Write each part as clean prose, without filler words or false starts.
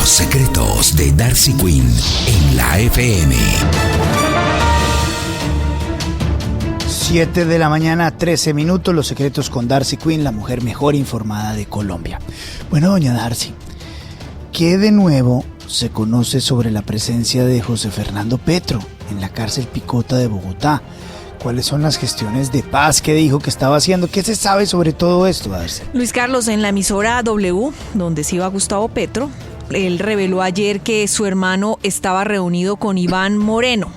Los secretos de Darcy Quinn en la FM. 7 de la mañana, 13 minutos, los secretos con Darcy Quinn, la mujer mejor informada de Colombia. Bueno, doña Darcy, ¿qué de nuevo se conoce sobre la presencia de José Fernando Petro en la cárcel Picota de Bogotá? ¿Cuáles son las gestiones de paz que dijo que estaba haciendo? ¿Qué se sabe sobre todo esto, Darcy? Luis Carlos, en la emisora W, donde se iba Gustavo Petro, él reveló ayer que su hermano estaba reunido con Iván Moreno,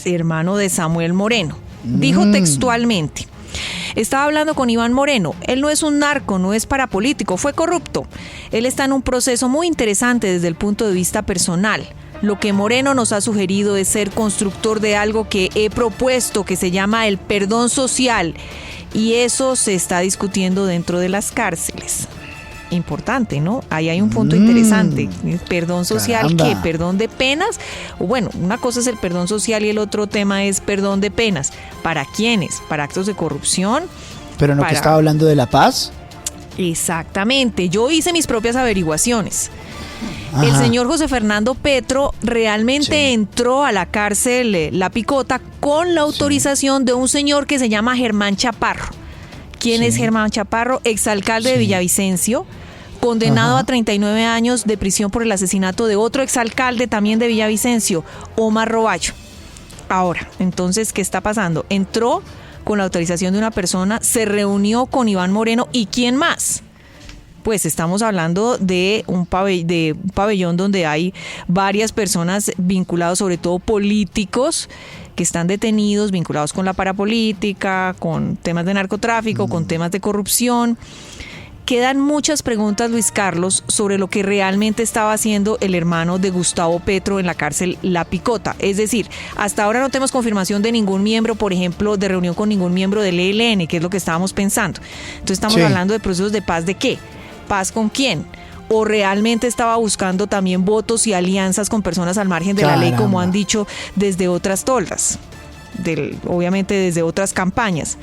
hermano de Samuel Moreno. Dijo textualmente: estaba hablando con Iván Moreno, él no es un narco, no es parapolítico, fue corrupto. Él está en un proceso muy interesante desde el punto de vista personal. Lo que Moreno nos ha sugerido es ser constructor de algo que he propuesto, que se llama el perdón social, y eso se está discutiendo dentro de las cárceles. Importante, ¿no? Ahí hay un punto interesante. Perdón social, ¿qué? ¿Perdón de penas? O bueno, una cosa es el perdón social y el otro tema es perdón de penas. ¿Para quiénes? ¿Para actos de corrupción? ¿Pero no que estaba hablando de la paz? Exactamente. Yo hice mis propias averiguaciones. Ajá. El señor José Fernando Petro realmente entró a la cárcel La Picota con la autorización de un señor que se llama Germán Chaparro. ¿Quién es Germán Chaparro? Exalcalde de Villavicencio, condenado a 39 años de prisión por el asesinato de otro exalcalde también de Villavicencio, Omar Roballo. Ahora, entonces, ¿qué está pasando? Entró con la autorización de una persona, se reunió con Iván Moreno, ¿y quién más? Pues estamos hablando de un pabellón donde hay varias personas vinculadas, sobre todo políticos, que están detenidos, vinculados con la parapolítica, con temas de narcotráfico, con temas de corrupción. Quedan muchas preguntas, Luis Carlos, sobre lo que realmente estaba haciendo el hermano de Gustavo Petro en la cárcel La Picota. Es decir, hasta ahora no tenemos confirmación de ningún miembro, por ejemplo, de reunión con ningún miembro del ELN, que es lo que estábamos pensando. Entonces estamos hablando de procesos de paz ¿de qué? ¿Paz con quién? ¿O realmente estaba buscando también votos y alianzas con personas al margen de la ley, como han dicho desde otras toldas, obviamente desde otras campañas?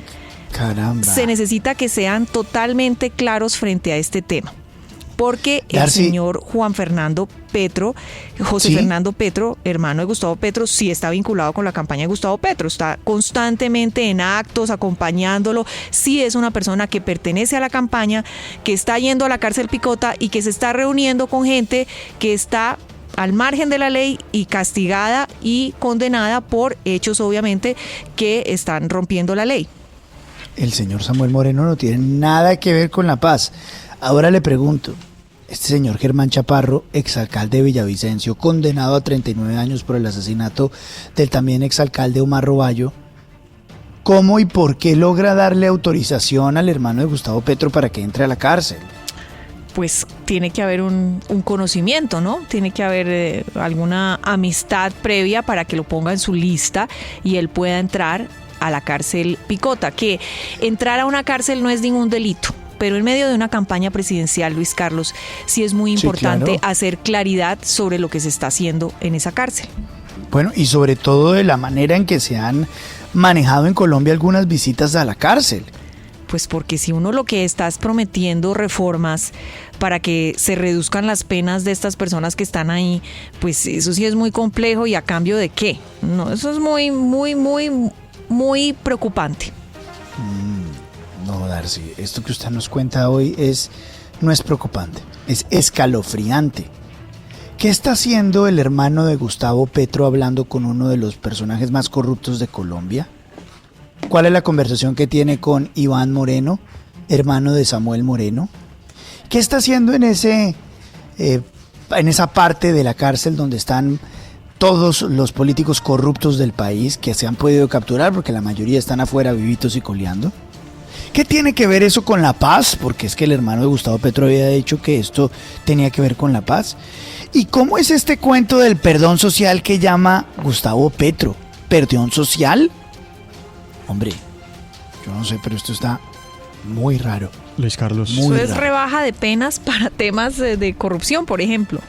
Caramba. Se necesita que sean totalmente claros frente a este tema. Porque el señor Juan Fernando Petro, José Fernando Petro, hermano de Gustavo Petro, sí está vinculado con la campaña de Gustavo Petro, está constantemente en actos, acompañándolo, sí es una persona que pertenece a la campaña, que está yendo a la cárcel Picota y que se está reuniendo con gente que está al margen de la ley y castigada y condenada por hechos, obviamente, que están rompiendo la ley. El señor Samuel Moreno no tiene nada que ver con la paz. Ahora le pregunto, este señor Germán Chaparro, exalcalde de Villavicencio, condenado a 39 años por el asesinato del también exalcalde Omar Roballo, ¿cómo y por qué logra darle autorización al hermano de Gustavo Petro para que entre a la cárcel? Pues tiene que haber un conocimiento, ¿no? Tiene que haber alguna amistad previa para que lo ponga en su lista y él pueda entrar a la cárcel Picota, que entrar a una cárcel no es ningún delito. Pero en medio de una campaña presidencial, Luis Carlos, sí es muy importante hacer claridad sobre lo que se está haciendo en esa cárcel. Bueno, y sobre todo de la manera en que se han manejado en Colombia algunas visitas a la cárcel. Pues porque si uno lo que está es prometiendo reformas para que se reduzcan las penas de estas personas que están ahí, pues eso sí es muy complejo. ¿Y a cambio de qué? No, eso es muy preocupante. No, Darcy, esto que usted nos cuenta hoy no es preocupante, es escalofriante. ¿Qué está haciendo el hermano de Gustavo Petro hablando con uno de los personajes más corruptos de Colombia? ¿Cuál es la conversación que tiene con Iván Moreno, hermano de Samuel Moreno? ¿Qué está haciendo en esa parte de la cárcel donde están todos los políticos corruptos del país que se han podido capturar, porque la mayoría están afuera vivitos y coleando? ¿Qué tiene que ver eso con la paz? Porque es que el hermano de Gustavo Petro había dicho que esto tenía que ver con la paz. ¿Y cómo es este cuento del perdón social que llama Gustavo Petro? ¿Perdón social? Hombre, yo no sé, pero esto está muy raro. Luis Carlos. Eso es rebaja de penas para temas de corrupción, por ejemplo.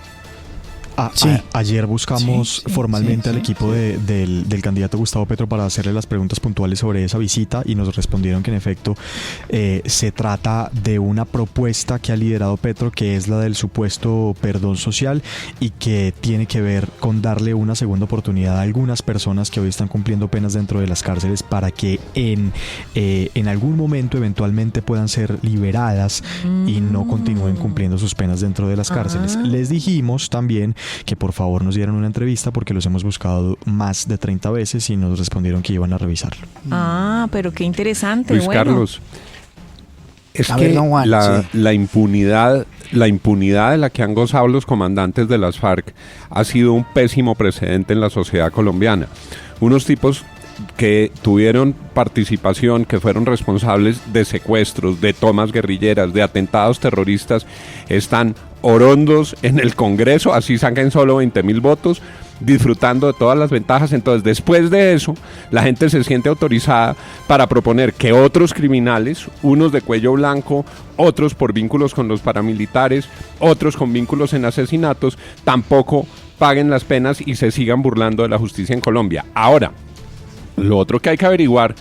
Ayer buscamos formalmente al sí, equipo del candidato Gustavo Petro para hacerle las preguntas puntuales sobre esa visita y nos respondieron que en efecto se trata de una propuesta que ha liderado Petro, que es la del supuesto perdón social y que tiene que ver con darle una segunda oportunidad a algunas personas que hoy están cumpliendo penas dentro de las cárceles para que en algún momento eventualmente puedan ser liberadas y no continúen cumpliendo sus penas dentro de las cárceles. Les dijimos también que por favor nos dieran una entrevista porque los hemos buscado más de 30 veces y nos respondieron que iban a revisarlo. Pero qué interesante. Luis Carlos, es que Juan, la impunidad de la que han gozado los comandantes de las FARC ha sido un pésimo precedente en la sociedad colombiana. Unos tipos que tuvieron participación, que fueron responsables de secuestros, de tomas guerrilleras, de atentados terroristas, están orondos en el Congreso, así saquen solo 20.000 votos, disfrutando de todas las ventajas. Entonces, después de eso, la gente se siente autorizada para proponer que otros criminales, unos de cuello blanco, otros por vínculos con los paramilitares, otros con vínculos en asesinatos, tampoco paguen las penas y se sigan burlando de la justicia en Colombia. Ahora, lo otro que hay que averiguar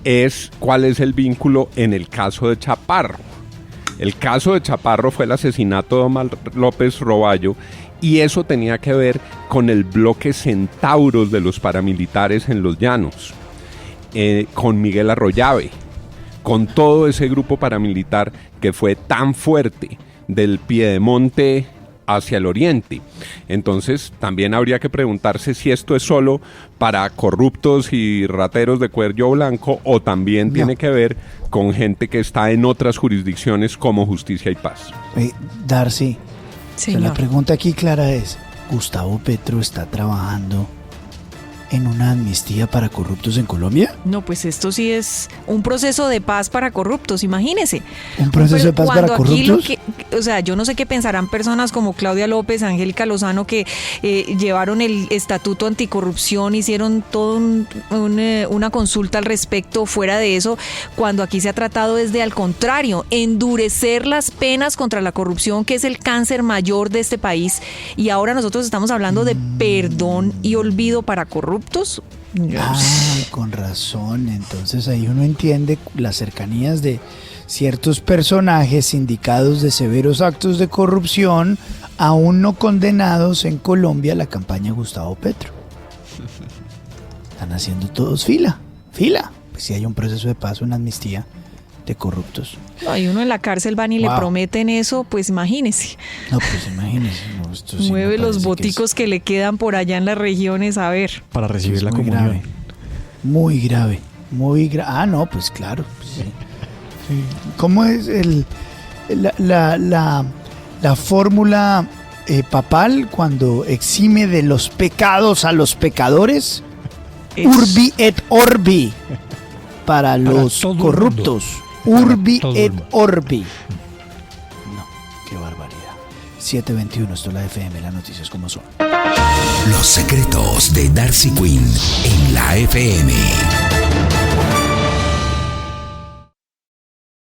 es cuál es el vínculo en el caso de Chaparro. El caso de Chaparro fue el asesinato de Omar López Roballo y eso tenía que ver con el bloque Centauros de los paramilitares en los Llanos, con Miguel Arroyave, con todo ese grupo paramilitar que fue tan fuerte del Piedemonte hacia el oriente. Entonces también habría que preguntarse si esto es solo para corruptos y rateros de cuello blanco o también tiene que ver con gente que está en otras jurisdicciones como Justicia y Paz. Darcy, Señor. la pregunta aquí clara es, ¿Gustavo Petro está trabajando en una amnistía para corruptos en Colombia? No, pues esto sí es un proceso de paz para corruptos, imagínese. ¿Un proceso de paz para corruptos? Yo no sé qué pensarán personas como Claudia López, Angélica Lozano, que llevaron el estatuto anticorrupción, hicieron toda una consulta al respecto. Fuera de eso, cuando aquí se ha tratado es de, al contrario, endurecer las penas contra la corrupción, que es el cáncer mayor de este país. Y ahora nosotros estamos hablando de perdón y olvido para corruptos. Con razón. Entonces ahí uno entiende las cercanías de ciertos personajes indicados de severos actos de corrupción aún no condenados en Colombia a la campaña Gustavo Petro. Están haciendo todos fila. Pues si hay un proceso de paz, una amnistía de corruptos. No, y uno en la cárcel van y le prometen eso, pues imagínese. No, pues imagínese. No, esto sí mueve me los parece boticos que le quedan por allá en las regiones, a ver. Para recibir la muy comunión. grave. Muy grave. No, pues claro. Pues sí. Sí. ¿Cómo es la fórmula papal cuando exime de los pecados a los pecadores? Urbi et orbi para los corruptos. Urbi et orbi. No, qué barbaridad. 7:21, esto es la FM, las noticias como son. Los secretos de Darcy Quinn en la FM.